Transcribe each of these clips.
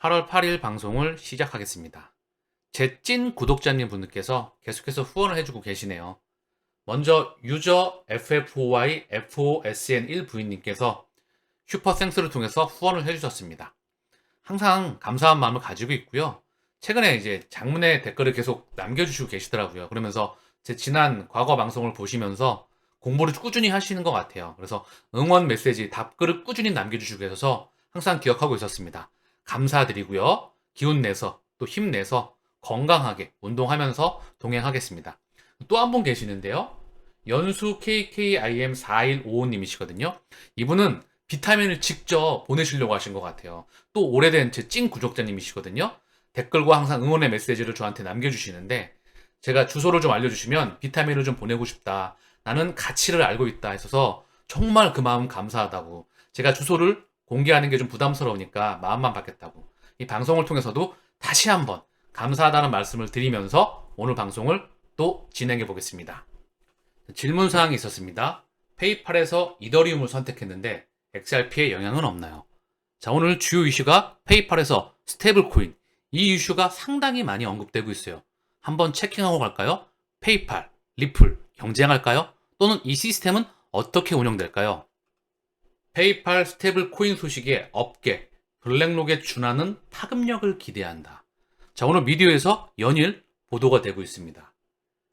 8월 8일 방송을 시작하겠습니다. 제 찐 구독자님 분들께서 계속해서 후원을 해주고 계시네요. 먼저 유저 FFOY FOSN1 부인님께서 슈퍼생스를 통해서 후원을 해주셨습니다. 항상 감사한 마음을 가지고 있고요. 최근에 이제 장문의 댓글을 계속 남겨주시고 계시더라고요. 그러면서 제 지난 과거 방송을 보시면서 공부를 꾸준히 하시는 것 같아요. 그래서 응원 메시지, 답글을 꾸준히 남겨주시고 계셔서 항상 기억하고 있었습니다. 감사드리고요. 기운 내서 또 힘내서 건강하게 운동하면서 동행하겠습니다. 또 한 분 계시는데요. 연수 KKIM4155님이시거든요. 이분은 비타민을 직접 보내시려고 하신 것 같아요. 또 오래된 제 찐 구독자님이시거든요. 댓글과 항상 응원의 메시지를 저한테 남겨주시는데 제가 주소를 좀 알려주시면 비타민을 좀 보내고 싶다. 나는 가치를 알고 있다 했어서 정말 그 마음 감사하다고. 제가 주소를 공개하는 게 좀 부담스러우니까 마음만 받겠다고. 이 방송을 통해서도 다시 한번 감사하다는 말씀을 드리면서 오늘 방송을 또 진행해 보겠습니다. 질문사항이 있었습니다. 페이팔에서 이더리움을 선택했는데 XRP에 영향은 없나요? 자, 오늘 주요 이슈가 페이팔에서 스테이블 코인. 이 이슈가 상당히 많이 언급되고 있어요. 한번 체킹하고 갈까요? 페이팔, 리플, 경쟁할까요? 또는 이 시스템은 어떻게 운영될까요? 페이팔 스테이블 코인 소식에 업계, 블랙록에 준하는 파급력을 기대한다. 자, 오늘 미디어에서 연일 보도가 되고 있습니다.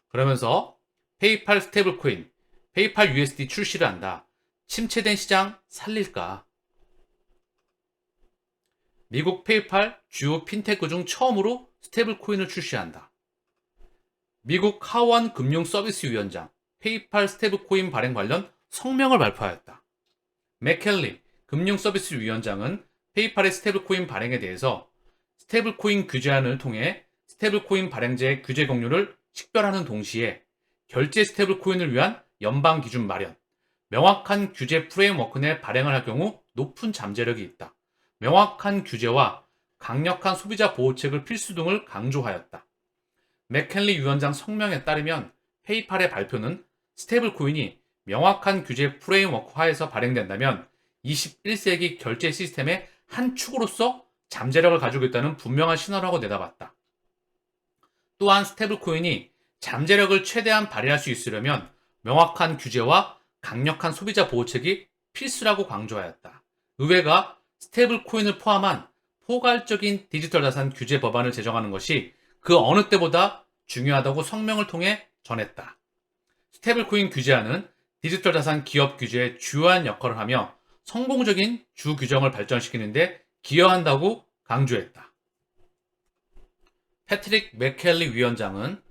그러면서 페이팔 스테이블 코인, 페이팔 USD 출시를 한다. 침체된 시장 살릴까? 미국 페이팔 주요 핀테크 중 처음으로 스테이블 코인을 출시한다. 미국 하원 금융서비스위원장 페이팔 스테이블 코인 발행 관련 성명을 발표하였다. 맥켈리 금융서비스위원장은 페이팔의 스테이블코인 발행에 대해서 스테이블코인 규제안을 통해 스테이블코인 발행자의 규제 공유를 식별하는 동시에 결제 스테이블코인을 위한 연방 기준 마련, 명확한 규제 프레임워크 내 발행을 할 경우 높은 잠재력이 있다. 명확한 규제와 강력한 소비자 보호책을 필수 등을 강조하였다. 맥켈리 위원장 성명에 따르면 페이팔의 발표는 스테이블코인이 명확한 규제 프레임워크 하에서 발행된다면 21세기 결제 시스템의 한 축으로서 잠재력을 가지고 있다는 분명한 신호라고 내다봤다. 또한 스테이블코인이 잠재력을 최대한 발휘할 수 있으려면 명확한 규제와 강력한 소비자 보호책이 필수라고 강조하였다. 의회가 스테이블코인을 포함한 포괄적인 디지털 자산 규제 법안을 제정하는 것이 그 어느 때보다 중요하다고 성명을 통해 전했다. 스테이블코인 규제안은 디지털 자산 기업 규제에 주요한 역할을 하며 성공적인 주 규정을 발전시키는 데 기여한다고 강조했다. 패트릭 맥켈리 위원장은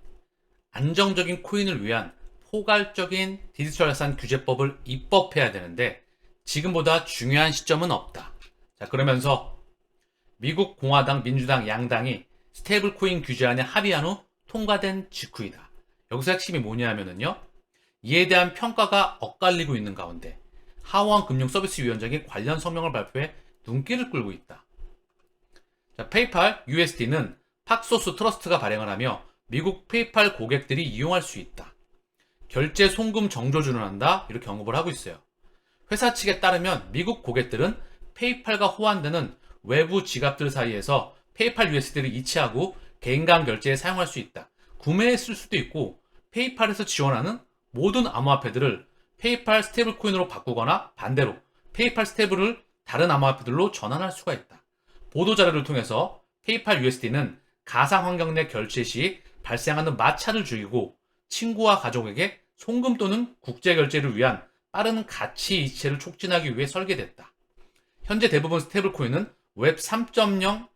안정적인 코인을 위한 포괄적인 디지털 자산 규제법을 입법해야 되는데 지금보다 중요한 시점은 없다. 자, 그러면서 미국 공화당, 민주당 양당이 스테이블 코인 규제안에 합의한 후 통과된 직후이다. 여기서 핵심이 뭐냐면요. 이에 대한 평가가 엇갈리고 있는 가운데 하원 금융서비스위원장이 관련 성명을 발표해 눈길을 끌고 있다. 자, 페이팔 USD는 팍소스 트러스트가 발행을 하며 미국 페이팔 고객들이 이용할 수 있다. 결제 송금 정조준을 한다. 이렇게 언급을 하고 있어요. 회사 측에 따르면 미국 고객들은 페이팔과 호환되는 외부 지갑들 사이에서 페이팔 USD를 이체하고 개인 간 결제에 사용할 수 있다. 구매했을 수도 있고 페이팔에서 지원하는 모든 암호화폐들을 페이팔 스테이블 코인으로 바꾸거나 반대로 페이팔 스테이블을 다른 암호화폐들로 전환할 수가 있다. 보도자료를 통해서 페이팔 USD는 가상 환경 내 결제 시 발생하는 마찰을 줄이고 친구와 가족에게 송금 또는 국제 결제를 위한 빠른 가치 이체를 촉진하기 위해 설계됐다. 현재 대부분 스테이블 코인은 웹 3.0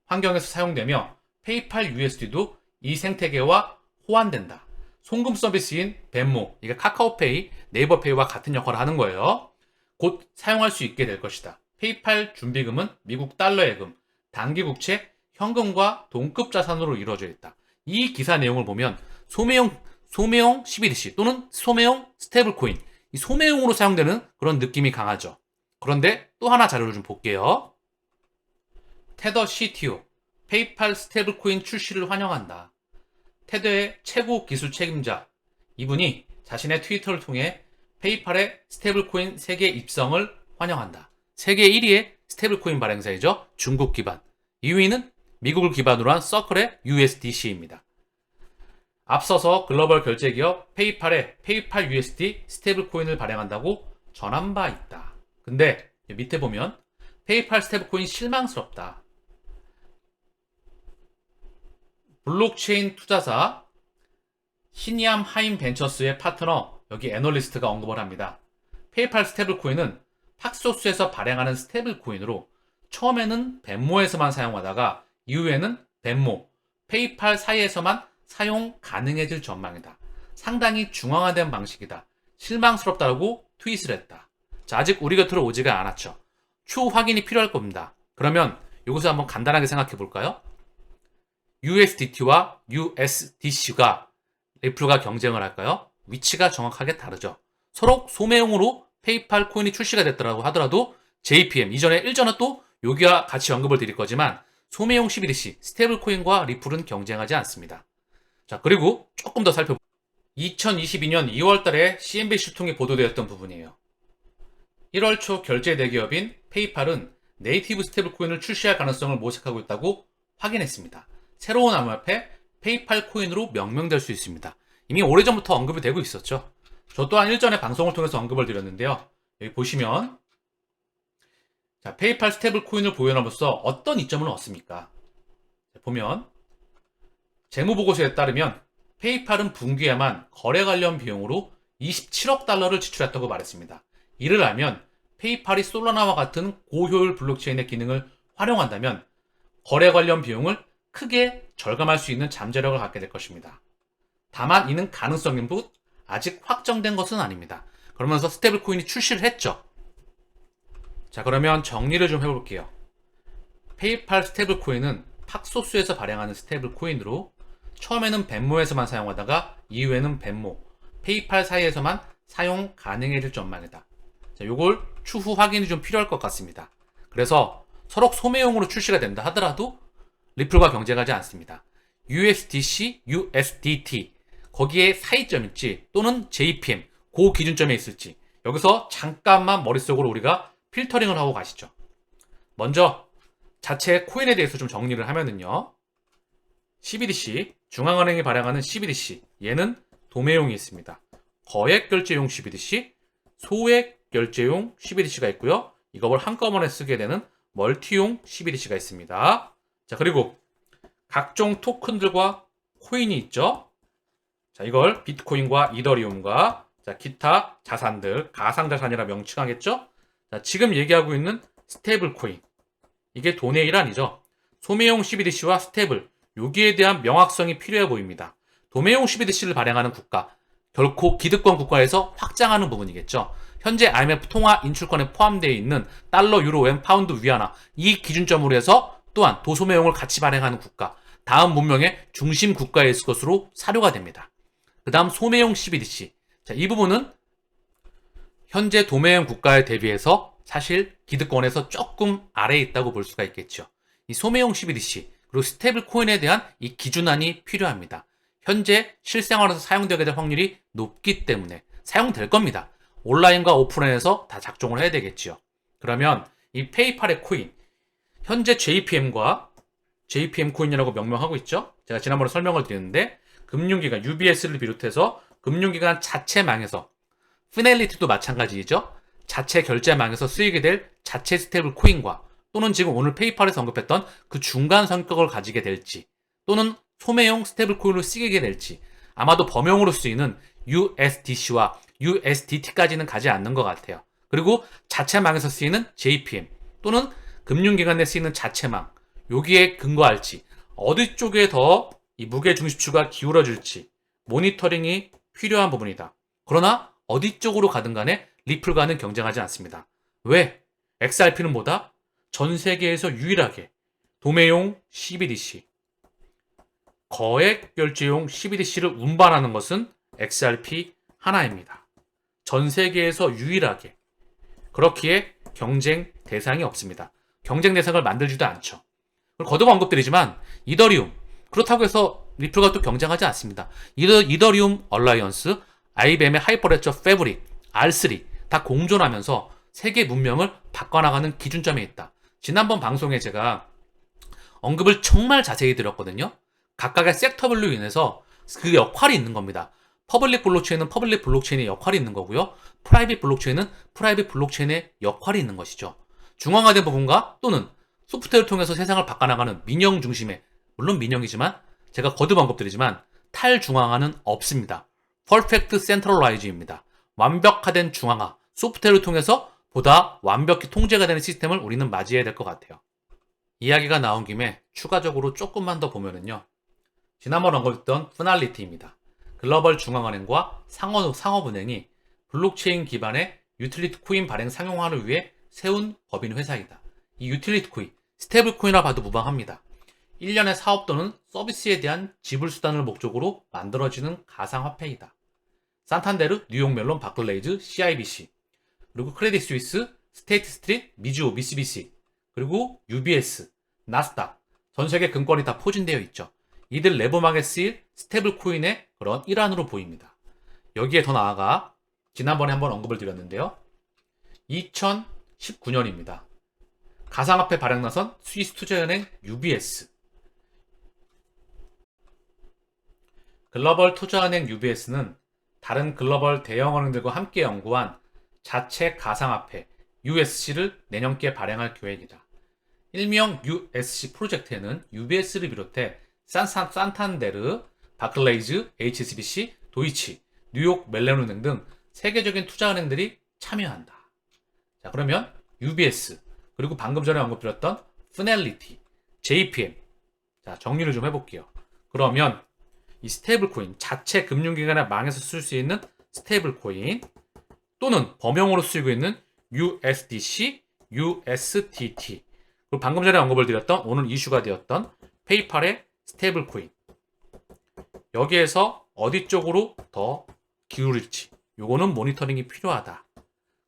환경에서 사용되며 페이팔 USD도 이 생태계와 호환된다. 송금 서비스인 벤모, 이게 카카오페이, 네이버페이와 같은 역할을 하는 거예요. 곧 사용할 수 있게 될 것이다. 페이팔 준비금은 미국 달러 예금, 단기 국채, 현금과 동급 자산으로 이루어져 있다. 이 기사 내용을 보면 소매용 CBDC 또는 소매용 스테이블 코인, 이 소매용으로 사용되는 그런 느낌이 강하죠. 그런데 또 하나 자료를 좀 볼게요. 테더 CTO, 페이팔 스테이블 코인 출시를 환영한다. 테더의 최고 기술 책임자, 이분이 자신의 트위터를 통해 페이팔의 스테이블코인 세계 입성을 환영한다. 세계 1위의 스테이블코인 발행사이죠. 중국 기반. 2위는 미국을 기반으로 한 서클의 USDC입니다. 앞서서 글로벌 결제 기업 페이팔에 페이팔 USD 스테이블 코인을 발행한다고 전한 바 있다. 근데 밑에 보면 페이팔 스테이블 코인 실망스럽다. 블록체인 투자사 히니암 하임 벤처스의 파트너 여기 애널리스트가 언급을 합니다. 페이팔 스테이블 코인은 팍소스에서 발행하는 스테이블 코인으로 처음에는 벤모에서만 사용하다가 이후에는 벤모, 페이팔 사이에서만 사용 가능해질 전망이다. 상당히 중앙화된 방식이다. 실망스럽다고 트윗을 했다. 자, 아직 우리 곁으로 오지가 않았죠. 추후 확인이 필요할 겁니다. 그러면 이것을 한번 간단하게 생각해 볼까요? USDT와 USDC가 리플과 경쟁을 할까요? 위치가 정확하게 다르죠. 서로 소매용으로 페이팔 코인이 출시가 됐더라고 하더라도 JPM, 일전에 또 여기와 같이 언급을 드릴 거지만 소매용 CBDC, 스테이블 코인과 리플은 경쟁하지 않습니다. 자, 그리고 조금 더 살펴볼게요. 2022년 2월 달에 CNBC를 통해 보도되었던 부분이에요. 1월 초 결제 대기업인 페이팔은 네이티브 스테이블 코인을 출시할 가능성을 모색하고 있다고 확인했습니다. 새로운 암호화폐 페이팔 코인으로 명명될 수 있습니다. 이미 오래전부터 언급이 되고 있었죠. 저 또한 일전에 방송을 통해서 언급을 드렸는데요. 여기 보시면 자, 페이팔 스테이블 코인을 보유함으로써 어떤 이점을 얻습니까? 보면 재무보고서에 따르면 페이팔은 분기에만 거래 관련 비용으로 27억 달러를 지출했다고 말했습니다. 이를 알면 페이팔이 솔라나와 같은 고효율 블록체인의 기능을 활용한다면 거래 관련 비용을 크게 절감할 수 있는 잠재력을 갖게 될 것입니다. 다만 이는 가능성인 뿐 아직 확정된 것은 아닙니다. 그러면서 스테이블 코인이 출시를 했죠. 자, 그러면 정리를 좀 해볼게요. 페이팔 스테이블 코인은 팍소스에서 발행하는 스테이블 코인으로 처음에는 벤모에서만 사용하다가 이후에는 벤모, 페이팔 사이에서만 사용 가능해질 전망이다. 자, 요걸 추후 확인이 좀 필요할 것 같습니다. 그래서 서로 소매용으로 출시가 된다 하더라도 리플과 경쟁하지 않습니다. USDC, USDT 거기에 사이점일지 또는 JPM 그 기준점에 있을지 여기서 잠깐만 머릿속으로 우리가 필터링을 하고 가시죠. 먼저 자체 코인에 대해서 좀 정리를 하면은요. CBDC, 중앙은행이 발행하는 CBDC 얘는 도매용이 있습니다. 거액결제용 CBDC, 소액결제용 CBDC가 있고요. 이걸 한꺼번에 쓰게 되는 멀티용 CBDC가 있습니다. 자, 그리고 각종 토큰들과 코인이 있죠. 자, 이걸 비트코인과 이더리움과 자, 기타 자산들, 가상자산이라 명칭하겠죠. 자, 지금 얘기하고 있는 스테이블 코인 이게 돈의 일환이죠. 소매용 CBDC와 스테이블 여기에 대한 명확성이 필요해 보입니다. 도매용 CBDC를 발행하는 국가 결코 기득권 국가에서 확장하는 부분이겠죠. 현재 IMF 통화 인출권에 포함되어 있는 달러, 유로, 엔, 파운드, 위안화 이 기준점으로 해서 또한 도소매용을 같이 발행하는 국가 다음 문명의 중심 국가의 것으로 사료가 됩니다. 그 다음 소매용 CBDC 자, 이 부분은 현재 도매용 국가에 대비해서 사실 기득권에서 조금 아래에 있다고 볼 수가 있겠죠. 이 소매용 CBDC 그리고 스테이블 코인에 대한 이 기준안이 필요합니다. 현재 실생활에서 사용되게 될 확률이 높기 때문에 사용될 겁니다. 온라인과 오프라인에서 다 작동을 해야 되겠죠. 그러면 이 페이팔의 코인 현재 JPM과 JPM 코인이라고 명명하고 있죠. 제가 지난번에 설명을 드렸는데 금융기관 UBS를 비롯해서 금융기관 자체망에서 피넬리티도 마찬가지죠. 자체 결제망에서 쓰이게 될 자체 스테이블 코인과 또는 지금 오늘 페이팔에서 언급했던 그 중간 성격을 가지게 될지 또는 소매용 스테이블 코인으로 쓰이게 될지 아마도 범용으로 쓰이는 USDC와 USDT까지는 가지 않는 것 같아요. 그리고 자체망에서 쓰이는 JPM 또는 금융기관에 쓰이는 자체망 여기에 근거할지 어디 쪽에 더 이 무게중심추가 기울어질지 모니터링이 필요한 부분이다. 그러나 어디 쪽으로 가든 간에 리플과는 경쟁하지 않습니다. 왜? XRP는 뭐다? 전 세계에서 유일하게 도매용 CBDC 거액 결제용 CBDC를 운반하는 것은 XRP 하나입니다. 전 세계에서 유일하게 그렇기에 경쟁 대상이 없습니다. 경쟁 대상을 만들지도 않죠. 거듭 언급드리지만 이더리움 그렇다고 해서 리플과 또 경쟁하지 않습니다. 이더리움 얼라이언스, IBM의 하이퍼레처 패브릭, R3 다 공존하면서 세계 문명을 바꿔나가는 기준점에 있다. 지난번 방송에 제가 언급을 정말 자세히 드렸거든요. 각각의 섹터별로 인해서 그 역할이 있는 겁니다. 퍼블릭 블록체인은 퍼블릭 블록체인의 역할이 있는 거고요. 프라이빗 블록체인은 프라이빗 블록체인의 역할이 있는 것이죠. 중앙화된 부분과 또는 소프트웨어를 통해서 세상을 바꿔나가는 민영 중심의, 물론 민영이지만 제가 거듭 언급드리지만 탈중앙화는 없습니다. 퍼펙트 센트럴라이즈입니다. 완벽화된 중앙화, 소프트웨어를 통해서 보다 완벽히 통제가 되는 시스템을 우리는 맞이해야 될 것 같아요. 이야기가 나온 김에 추가적으로 조금만 더 보면은요. 지난번 언급했던 푸날리티입니다. 글로벌 중앙은행과 상업은행이 블록체인 기반의 유틸리티 코인 발행 상용화를 위해 세운 법인 회사이다. 이 유틸리티 코인, 스테이블 코인이라 봐도 무방합니다. 1년의 사업 또는 서비스에 대한 지불 수단을 목적으로 만들어지는 가상화폐이다. 산탄데르, 뉴욕 멜론, 바클레이즈, CIBC, 그리고 크레딧 스위스, 스테이트 스트리트, 미주호, 미쓰비시, 그리고 UBS, 나스닥, 전 세계 금권이 다 포진되어 있죠. 이들 내부망에 쓰일 스테이블 코인의 그런 일환으로 보입니다. 여기에 더 나아가 지난번에 한번 언급을 드렸는데요. 2019년입니다. 가상화폐 발행 나선 스위스 투자은행 UBS. 글로벌 투자은행 UBS는 다른 글로벌 대형은행들과 함께 연구한 자체 가상화폐 USC를 내년께 발행할 계획이다. 일명 USC 프로젝트에는 UBS를 비롯해 산탄데르, 바클레이즈, HSBC, 도이치, 뉴욕 멜론은행 등 세계적인 투자은행들이 참여한다. 자, 그러면 UBS, 그리고 방금 전에 언급드렸던 푸넬리티, JPM. 자, 정리를 좀 해볼게요. 그러면 이 스테이블 코인, 자체 금융기관의 망에서 쓸 수 있는 스테이블 코인, 또는 범용으로 쓰이고 있는 USDC, USDT, 그리고 방금 전에 언급을 드렸던 오늘 이슈가 되었던 페이팔의 스테이블 코인. 여기에서 어디 쪽으로 더 기울일지, 요거는 모니터링이 필요하다.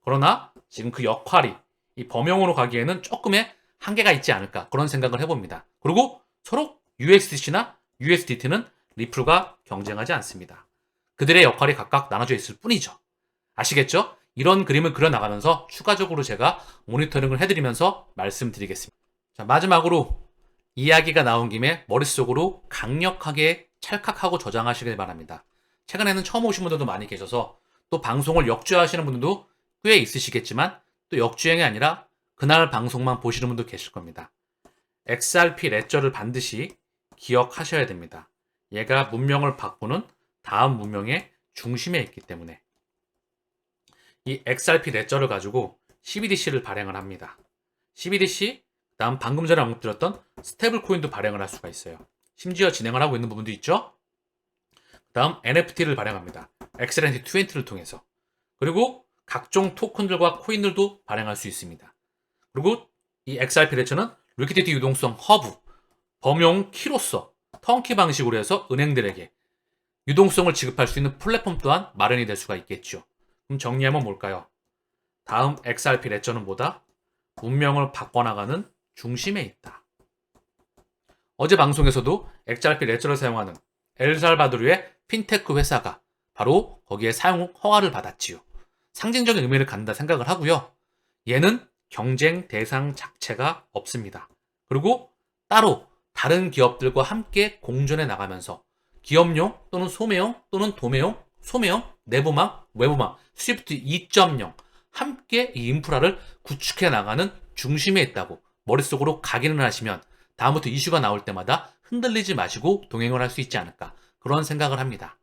그러나 지금 그 역할이 이 범용으로 가기에는 조금의 한계가 있지 않을까, 그런 생각을 해봅니다. 그리고 서로 USDC나 USDT는 리플과 경쟁하지 않습니다. 그들의 역할이 각각 나눠져 있을 뿐이죠. 아시겠죠? 이런 그림을 그려나가면서 추가적으로 제가 모니터링을 해드리면서 말씀드리겠습니다. 자, 마지막으로 이야기가 나온 김에 머릿속으로 강력하게 찰칵하고 저장하시길 바랍니다. 최근에는 처음 오신 분들도 많이 계셔서 또 방송을 역주행하시는 분들도 꽤 있으시겠지만 또 역주행이 아니라 그날 방송만 보시는 분도 계실 겁니다. XRP 레저를 반드시 기억하셔야 됩니다. 얘가 문명을 바꾸는 다음 문명의 중심에 있기 때문에 이 XRP 레저를 가지고 CBDC를 발행을 합니다. CBDC, 다음 방금 전에 언급드렸던 스테이블 코인도 발행을 할 수가 있어요. 심지어 진행을 하고 있는 부분도 있죠. 다음 NFT를 발행합니다. 엑셀렌트 20를 통해서. 그리고 각종 토큰들과 코인들도 발행할 수 있습니다. 그리고 이 XRP 레저는 리퀴디티 유동성 허브, 범용 키로서 턴키 방식으로 해서 은행들에게 유동성을 지급할 수 있는 플랫폼 또한 마련이 될 수가 있겠죠. 그럼 정리하면 뭘까요? 다음 XRP 레저는 뭐다? 문명을 바꿔나가는 중심에 있다. 어제 방송에서도 XRP 레저를 사용하는 엘살바도르의 핀테크 회사가 바로 거기에 사용 허가를 받았지요. 상징적인 의미를 갖는다 생각을 하고요. 얘는 경쟁 대상 자체가 없습니다. 그리고 따로 다른 기업들과 함께 공존해 나가면서 기업용 또는 소매용 또는 도매용, 소매용, 내부망, 외부망, 스위프트 2.0 함께 이 인프라를 구축해 나가는 중심에 있다고 머릿속으로 각인을 하시면 다음부터 이슈가 나올 때마다 흔들리지 마시고 동행을 할 수 있지 않을까, 그런 생각을 합니다.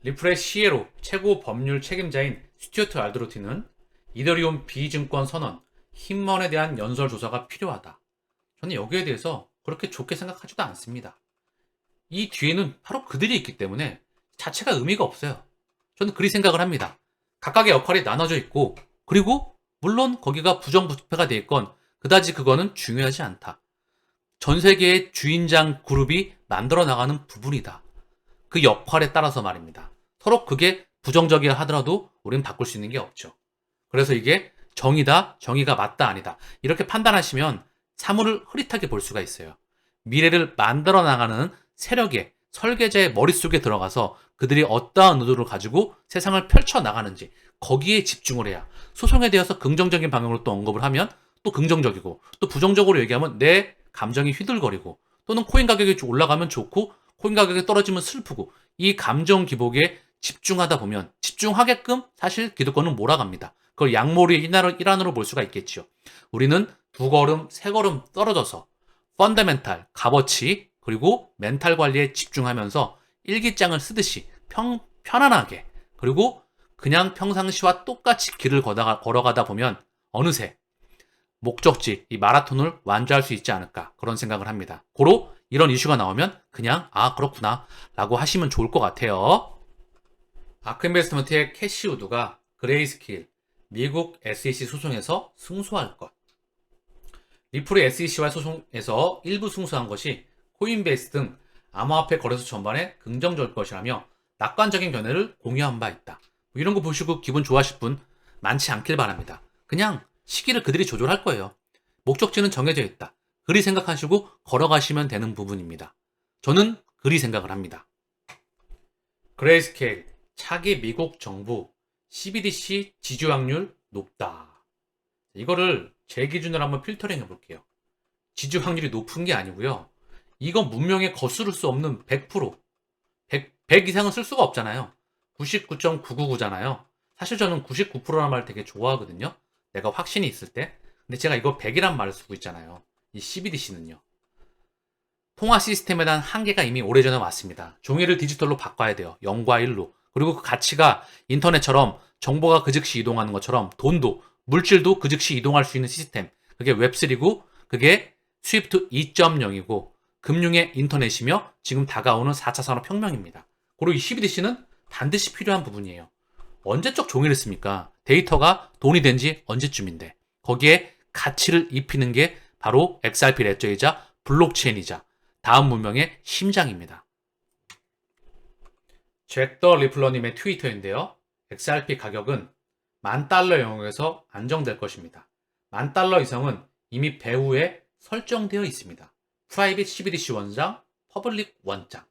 리플의 CEO로 최고 법률 책임자인 스튜어트 알드로티는 이더리움 비증권 선언, 힘먼에 대한 연설 조사가 필요하다. 저는 여기에 대해서 그렇게 좋게 생각하지도 않습니다. 이 뒤에는 바로 그들이 있기 때문에 자체가 의미가 없어요. 저는 그리 생각을 합니다. 각각의 역할이 나눠져 있고, 그리고 물론 거기가 부정부패가 돼 있건 그다지 그거는 중요하지 않다. 전 세계의 주인장 그룹이 만들어 나가는 부분이다. 그 역할에 따라서 말입니다. 서로 그게 부정적이라 하더라도 우리는 바꿀 수 있는 게 없죠. 그래서 이게 정의다, 정의가 맞다, 아니다, 이렇게 판단하시면 사물을 흐릿하게 볼 수가 있어요. 미래를 만들어 나가는 세력의 설계자의 머릿속에 들어가서 그들이 어떠한 의도를 가지고 세상을 펼쳐나가는지 거기에 집중을 해야, 소송에 대해서 긍정적인 방향으로 또 언급을 하면 또 긍정적이고, 또 부정적으로 얘기하면 내 감정이 휘둘거리고 또는 코인 가격이 올라가면 좋고 코인 가격이 떨어지면 슬프고 이 감정 기복에 집중하다 보면 집중하게끔 사실 기득권은 몰아갑니다. 그걸 양모리의 일환으로 볼 수가 있겠죠. 우리는 두 걸음, 세 걸음 떨어져서 펀더멘탈, 값어치, 그리고 멘탈 관리에 집중하면서 일기장을 쓰듯이 편안하게 그리고 그냥 평상시와 똑같이 길을 걸어가다 보면 어느새 목적지, 이 마라톤을 완주할 수 있지 않을까 그런 생각을 합니다. 고로 이런 이슈가 나오면 그냥 그렇구나 라고 하시면 좋을 것 같아요. 아크인베스트먼트의 캐시 우드가 그레이스케일, 미국 SEC 소송에서 승소할 것. 리플의 SEC와 소송에서 일부 승소한 것이 코인베이스 등 암호화폐 거래소 전반에 긍정적일 것이라며 낙관적인 견해를 공유한 바 있다. 이런 거 보시고 기분 좋아하실 분 많지 않길 바랍니다. 그냥 시기를 그들이 조절할 거예요. 목적지는 정해져 있다. 그리 생각하시고 걸어가시면 되는 부분입니다. 저는 그리 생각을 합니다. 그레이스케일, 차기 미국 정부 CBDC 지주 확률 높다. 이거를 제 기준으로 한번 필터링 해볼게요. 지주 확률이 높은 게 아니고요. 이건 문명에 거스를 수 없는 100%. 100 이상은 쓸 수가 없잖아요. 99.999잖아요. 사실 저는 99%라는 말 되게 좋아하거든요. 내가 확신이 있을 때. 근데 제가 이거 100이란 말을 쓰고 있잖아요. 이 CBDC는요. 통화 시스템에 대한 한계가 이미 오래전에 왔습니다. 종이를 디지털로 바꿔야 돼요. 0과 1로. 그리고 그 가치가 인터넷처럼 정보가 그 즉시 이동하는 것처럼 돈도, 물질도 그 즉시 이동할 수 있는 시스템. 그게 웹3고 그게 스위프트 2.0이고 금융의 인터넷이며 지금 다가오는 4차 산업혁명입니다. 그리고 이 CBDC는 반드시 필요한 부분이에요. 언제적 종이를 씁니까? 데이터가 돈이 된 지 언제쯤인데 거기에 가치를 입히는 게 바로 XRP 레저이자 블록체인이자 다음 문명의 심장입니다. 잭더 리플러님의 트위터인데요. XRP 가격은 $10,000 영역에서 안정될 것입니다. $10,000 이상은 이미 배후에 설정되어 있습니다. 프라이빗 CBDC 원장, 퍼블릭 원장.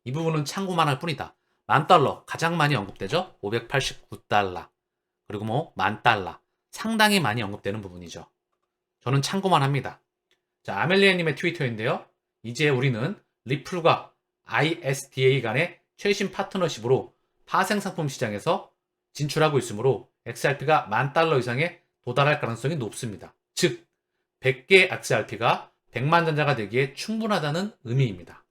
이 부분은 참고만 할 뿐이다. $10,000 가장 많이 언급되죠? $589. 그리고 $10,000. 상당히 많이 언급되는 부분이죠. 저는 참고만 합니다. 자, 아멜리아님의 트위터인데요. 이제 우리는 리플과 ISDA 간의 최신 파트너십으로 파생상품 시장에서 진출하고 있으므로 XRP가 $10,000 이상에 도달할 가능성이 높습니다. 즉, 100개 XRP가 100만 잔자가 되기에 충분하다는 의미입니다.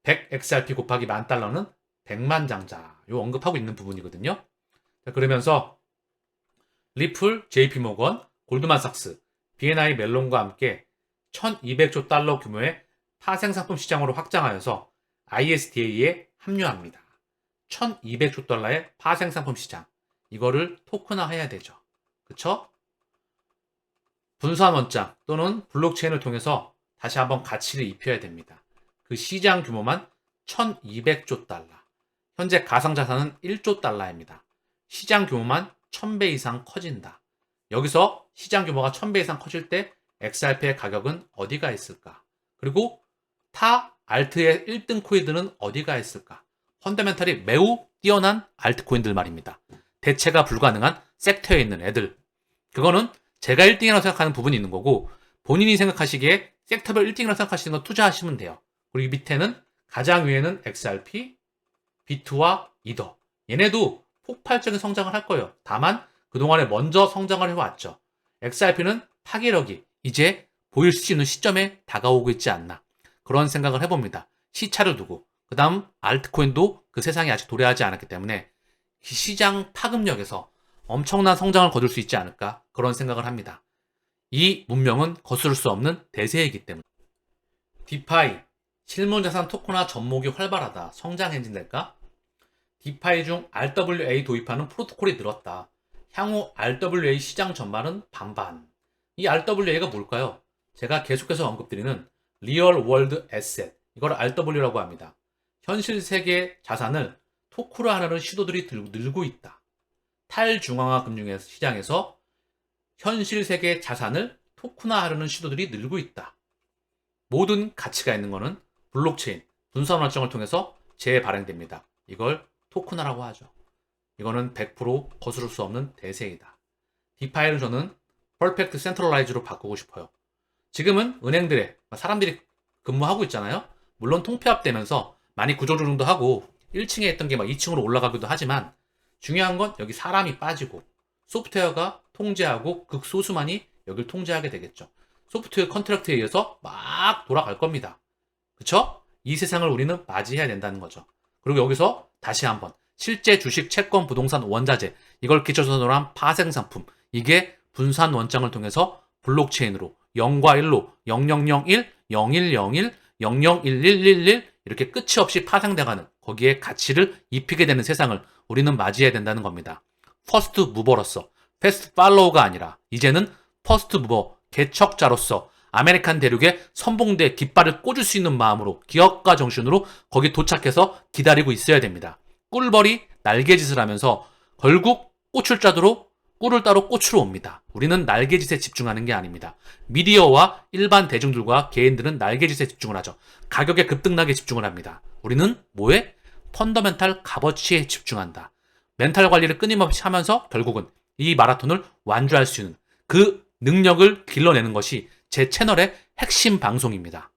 100 XRP 곱하기 $10,000는 100만 장자. 요 언급하고 있는 부분이거든요. 자, 그러면서 리플, JP모건, 골드만삭스, BNI 멜론과 함께 1200조 달러 규모의 파생상품 시장으로 확장하여서 ISDA에 합류합니다. 1200조 달러의 파생상품 시장. 이거를 토큰화 해야 되죠. 그쵸? 분산 원장 또는 블록체인을 통해서 다시 한번 가치를 입혀야 됩니다. 그 시장 규모만 1200조 달러. 현재 가상자산은 1조 달러입니다. 시장 규모만 1000배 이상 커진다. 여기서 시장 규모가 1000배 이상 커질 때 XRP의 가격은 어디가 있을까? 그리고 타 알트의 1등 코인들은 어디가 있을까? 펀더멘털이 매우 뛰어난 알트코인들 말입니다. 대체가 불가능한 섹터에 있는 애들. 그거는 제가 1등이라고 생각하는 부분이 있는 거고 본인이 생각하시기에 섹터별 1등이라고 생각하시는 거 투자하시면 돼요. 그리고 밑에는 가장 위에는 XRP, 비트와 이더. 얘네도 폭발적인 성장을 할 거예요. 다만 그동안에 먼저 성장을 해왔죠. XRP는 파괴력이 이제 보일 수 있는 시점에 다가오고 있지 않나. 그런 생각을 해봅니다. 시차를 두고. 그 다음 알트코인도 그 세상에 아직 도래하지 않았기 때문에 시장 파급력에서 엄청난 성장을 거둘 수 있지 않을까. 그런 생각을 합니다. 이 문명은 거스를 수 없는 대세이기 때문에. 디파이, 실물자산 토큰화 접목이 활발하다. 성장 엔진 될까? 디파이 중 RWA 도입하는 프로토콜이 늘었다. 향후 RWA 시장 전반은 반반. 이 RWA가 뭘까요? 제가 계속해서 언급드리는 리얼 월드 에셋. 이걸 RW라고 합니다. 현실 세계 자산을 토크화하는 시도들이 늘고 있다. 탈중앙화 금융 시장에서 현실 세계 자산을 토큰화하려는 시도들이 늘고 있다. 모든 가치가 있는 것은 블록체인, 분산 결정을 통해서 재발행됩니다. 이걸 토큰화라고 하죠. 이거는 100% 거스를 수 없는 대세이다. 디파이를 저는 퍼펙트 센트럴라이즈로 바꾸고 싶어요. 지금은 은행들에 사람들이 근무하고 있잖아요. 물론 통폐합되면서 많이 구조조정도 하고 1층에 있던 게 막 2층으로 올라가기도 하지만 중요한 건 여기 사람이 빠지고 소프트웨어가 통제하고 극소수만이 여길 통제하게 되겠죠. 소프트웨어 컨트랙트에 의해서 막 돌아갈 겁니다. 그쵸? 이 세상을 우리는 맞이해야 된다는 거죠. 그리고 여기서 다시 한번 실제 주식, 채권, 부동산, 원자재 이걸 기초전으로 한 파생상품 이게 분산 원장을 통해서 블록체인으로 0과 1로 0001, 0101, 001111 이렇게 끝이 없이 파생돼가는 거기에 가치를 입히게 되는 세상을 우리는 맞이해야 된다는 겁니다. 퍼스트 무버로서 패스트 팔로우가 아니라 이제는 퍼스트 무버 개척자로서 아메리칸 대륙에 선봉대 깃발을 꽂을 수 있는 마음으로 기업가 정신으로 거기 도착해서 기다리고 있어야 됩니다. 꿀벌이 날개짓을 하면서 결국 꽂힐 자도로 꿀을 따로 꽂으러 옵니다. 우리는 날개짓에 집중하는 게 아닙니다. 미디어와 일반 대중들과 개인들은 날개짓에 집중을 하죠. 가격에 급등락에 집중을 합니다. 우리는 뭐에? 펀더멘탈 값어치에 집중한다. 멘탈 관리를 끊임없이 하면서 결국은 이 마라톤을 완주할 수 있는 그 능력을 길러내는 것이 제 채널의 핵심 방송입니다.